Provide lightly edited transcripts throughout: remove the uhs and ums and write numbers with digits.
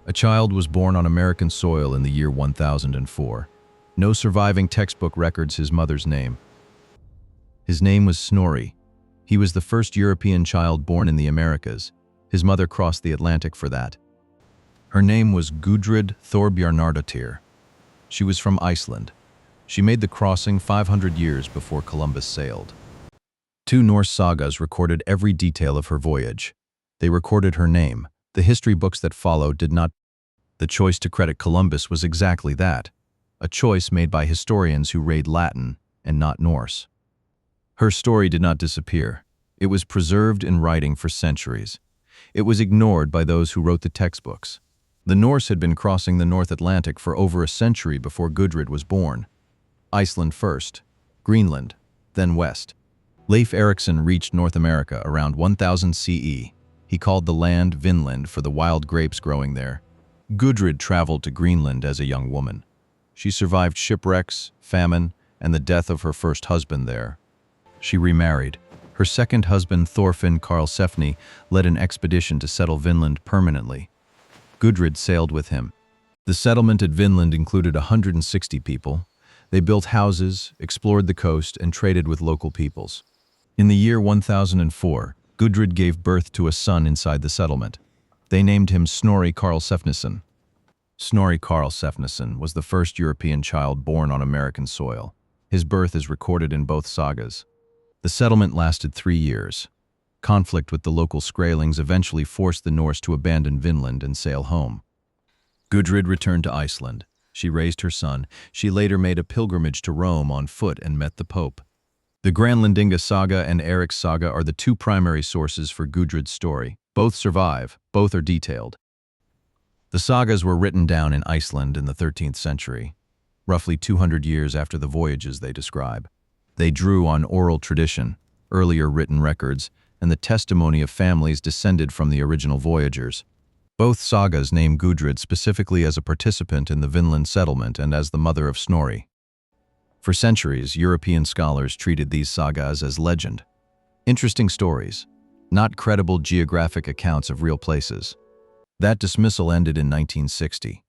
A child was born on American soil in the year 1004. No surviving textbook records his mother's name. His name was Snorri. He was the first European child born in the Americas. His mother crossed the Atlantic for that. Her name was Gudrid Thorbjarnardottir. She was from Iceland. She made the crossing 500 years before Columbus sailed. Two Norse sagas recorded every detail of her voyage. They recorded her name. The history books that followed did not. The choice to credit Columbus was exactly that, a choice made by historians who read Latin and not Norse. Her story did not disappear. It was preserved in writing for centuries. It was ignored by those who wrote the textbooks. The Norse had been crossing the North Atlantic for over a century before Gudrid was born. Iceland first, Greenland, then west. Leif Erikson reached North America around 1000 CE. He called the land Vinland for the wild grapes growing there. Gudrid traveled to Greenland as a young woman. She survived shipwrecks, famine, and the death of her first husband there. She remarried. Her second husband, Thorfinn Karlsefni, led an expedition to settle Vinland permanently. Gudrid sailed with him. The settlement at Vinland included 160 people. They built houses, explored the coast, and traded with local peoples. In the year 1004, Gudrid gave birth to a son inside the settlement. They named him Snorri Karlsefnisson. Snorri Karlsefnisson was the first European child born on American soil. His birth is recorded in both sagas. The settlement lasted 3 years. Conflict with the local Skrælings eventually forced the Norse to abandon Vinland and sail home. Gudrid returned to Iceland. She raised her son. She later made a pilgrimage to Rome on foot and met the Pope. The Granlandinga saga and Eric's saga are the two primary sources for Gudrid's story. Both survive, both are detailed. The sagas were written down in Iceland in the 13th century, roughly 200 years after the voyages they describe. They drew on oral tradition, earlier written records, and the testimony of families descended from the original voyagers. Both sagas name Gudrid specifically as a participant in the Vinland settlement and as the mother of Snorri. For centuries, European scholars treated these sagas as legend. Interesting stories, not credible geographic accounts of real places. That dismissal ended in 1960.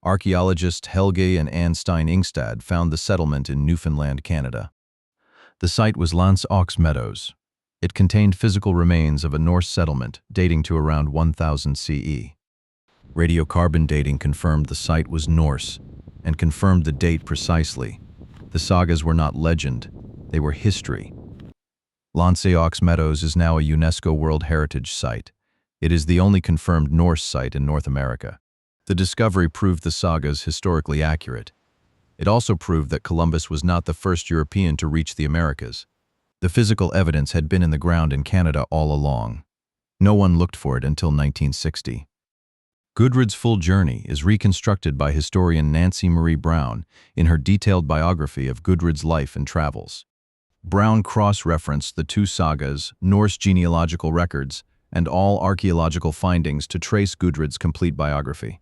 Archaeologists Helge and Anne Stein Ingstad found the settlement in Newfoundland, Canada. The site was Lance Aux Meadows. It contained physical remains of a Norse settlement dating to around 1000 CE. Radiocarbon dating confirmed the site was Norse and confirmed the date precisely. The sagas were not legend, they were history. Lance Aux Meadows is now a UNESCO World Heritage Site. It is the only confirmed Norse site in North America. The discovery proved the sagas historically accurate. It also proved that Columbus was not the first European to reach the Americas. The physical evidence had been in the ground in Canada all along. No one looked for it until 1960. Gudrid's full journey is reconstructed by historian Nancy Marie Brown in her detailed biography of Gudrid's life and travels. Brown cross-referenced the two sagas, Norse genealogical records, and all archaeological findings to trace Gudrid's complete biography.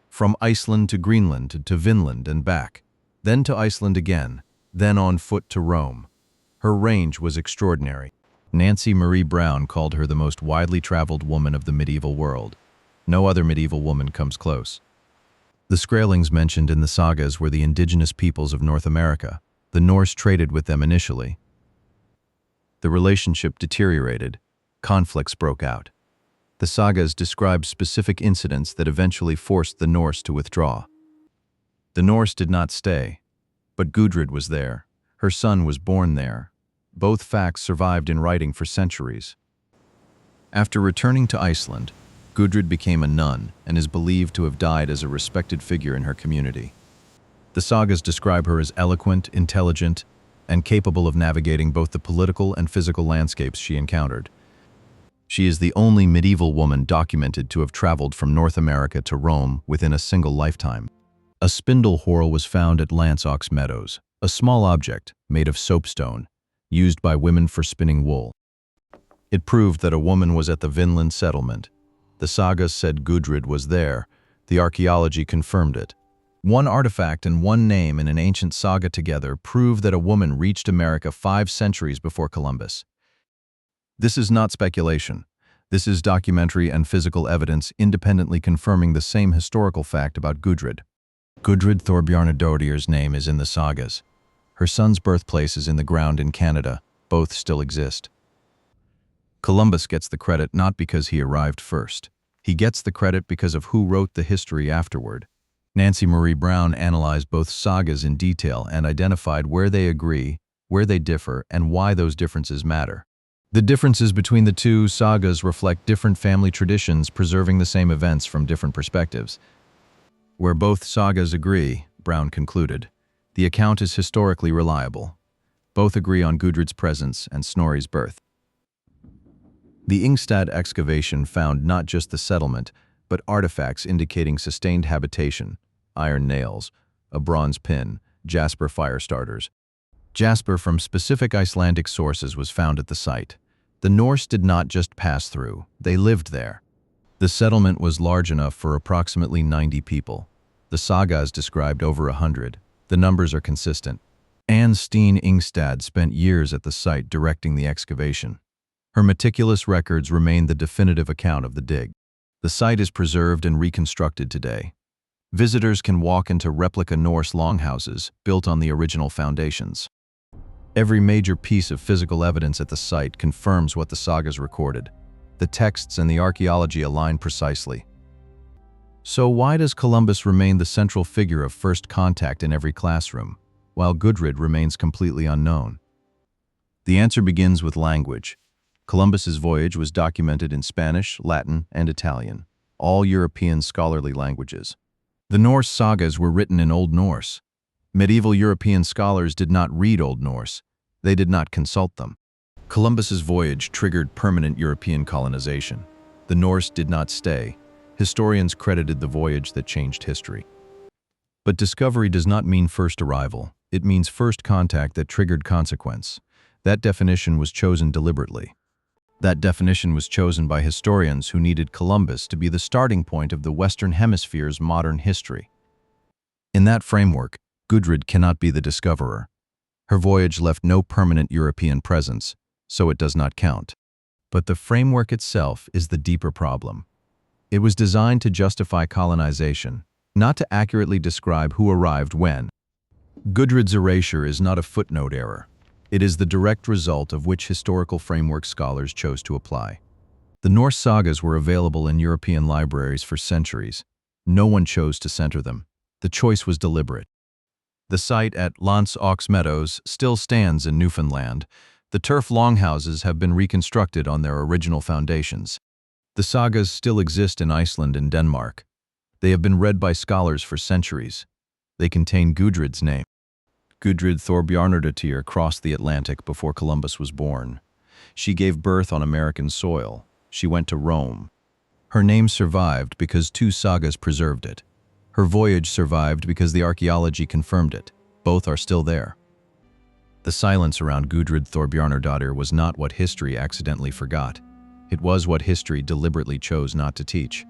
From Iceland to Greenland to Vinland and back, then to Iceland again, then on foot to Rome. Her range was extraordinary. Nancy Marie Brown called her the most widely traveled woman of the medieval world. No other medieval woman comes close. The Skrælings mentioned in the sagas were the indigenous peoples of North America. The Norse traded with them initially. The relationship deteriorated. Conflicts broke out. The sagas describe specific incidents that eventually forced the Norse to withdraw. The Norse did not stay, but Gudrid was there. Her son was born there. Both facts survived in writing for centuries. After returning to Iceland, Gudrid became a nun and is believed to have died as a respected figure in her community. The sagas describe her as eloquent, intelligent, and capable of navigating both the political and physical landscapes she encountered. She is the only medieval woman documented to have traveled from North America to Rome within a single lifetime. A spindle whorl was found at Lance Aux Meadows, a small object made of soapstone, used by women for spinning wool. It proved that a woman was at the Vinland settlement. The sagas said Gudrid was there. The archaeology confirmed it. One artifact and one name in an ancient saga together prove that a woman reached America 5 centuries before Columbus. This is not speculation. This is documentary and physical evidence independently confirming the same historical fact about Gudrid. Gudrid Thorbjarnardottir's name is in the sagas. Her son's birthplace is in the ground in Canada. Both still exist. Columbus gets the credit not because he arrived first. He gets the credit because of who wrote the history afterward. Nancy Marie Brown analyzed both sagas in detail and identified where they agree, where they differ, and why those differences matter. The differences between the two sagas reflect different family traditions preserving the same events from different perspectives. Where both sagas agree, Brown concluded, the account is historically reliable. Both agree on Gudrid's presence and Snorri's birth. The Ingstad excavation found not just the settlement, but artifacts indicating sustained habitation: iron nails, a bronze pin, jasper fire starters. Jasper from specific Icelandic sources was found at the site. The Norse did not just pass through, they lived there. The settlement was large enough for approximately 90 people. The sagas described over 100. The numbers are consistent. Anne Steen Ingstad spent years at the site directing the excavation. Her meticulous records remain the definitive account of the dig. The site is preserved and reconstructed today. Visitors can walk into replica Norse longhouses built on the original foundations. Every major piece of physical evidence at the site confirms what the sagas recorded. The texts and the archaeology align precisely. So why does Columbus remain the central figure of first contact in every classroom, while Gudrid remains completely unknown? The answer begins with language. Columbus's voyage was documented in Spanish, Latin, and Italian, all European scholarly languages. The Norse sagas were written in Old Norse. Medieval European scholars did not read Old Norse. They did not consult them. Columbus's voyage triggered permanent European colonization. The Norse did not stay. Historians credited the voyage that changed history. But discovery does not mean first arrival. It means first contact that triggered consequence. That definition was chosen deliberately. That definition was chosen by historians who needed Columbus to be the starting point of the Western Hemisphere's modern history. In that framework, Gudrid cannot be the discoverer. Her voyage left no permanent European presence, so it does not count. But the framework itself is the deeper problem. It was designed to justify colonization, not to accurately describe who arrived when. Gudrid's erasure is not a footnote error. It is the direct result of which historical framework scholars chose to apply. The Norse sagas were available in European libraries for centuries. No one chose to center them. The choice was deliberate. The site at Lance aux Meadows still stands in Newfoundland. The turf longhouses have been reconstructed on their original foundations. The sagas still exist in Iceland and Denmark. They have been read by scholars for centuries. They contain Gudrid's name. Gudrid Thorbjarnardottir crossed the Atlantic before Columbus was born. She gave birth on American soil. She went to Rome. Her name survived because two sagas preserved it. Her voyage survived because the archaeology confirmed it. Both are still there. The silence around Gudrid Thorbjarnardottir was not what history accidentally forgot. It was what history deliberately chose not to teach.